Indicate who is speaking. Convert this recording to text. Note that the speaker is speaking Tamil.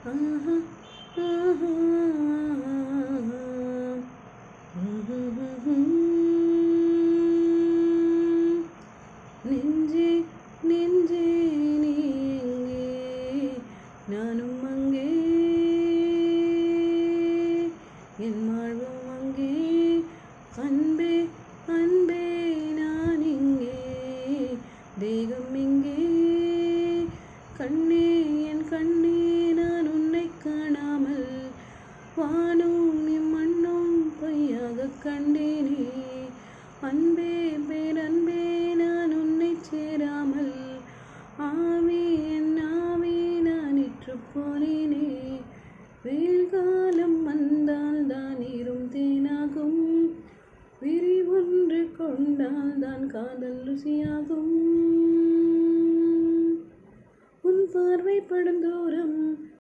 Speaker 1: ஆஹா ஆஹா நெஞ்சே நெஞ்சே நீ எங்கே நானும் அங்கே என் வாழ்வும் அங்கே அன்பே அன்பே நான் இங்கே தேகம் இங்கே கண்ணே என் கண்ணே நான் உன்னை காணாமல் வானும் மண்ணும் பொய்யாக கண்டேனே அன்பே பேரன்பே நான் உன்னை சேராமல் ஆவி என் ஆவி நான் இற்று போனேனே வெயில் காலம் வந்தால் தான் நீரும் தேனாகும் விரி ஒன்று கொண்டால் தான் காதல் ருசியாகும் உன் பார்வை படும் தூரம்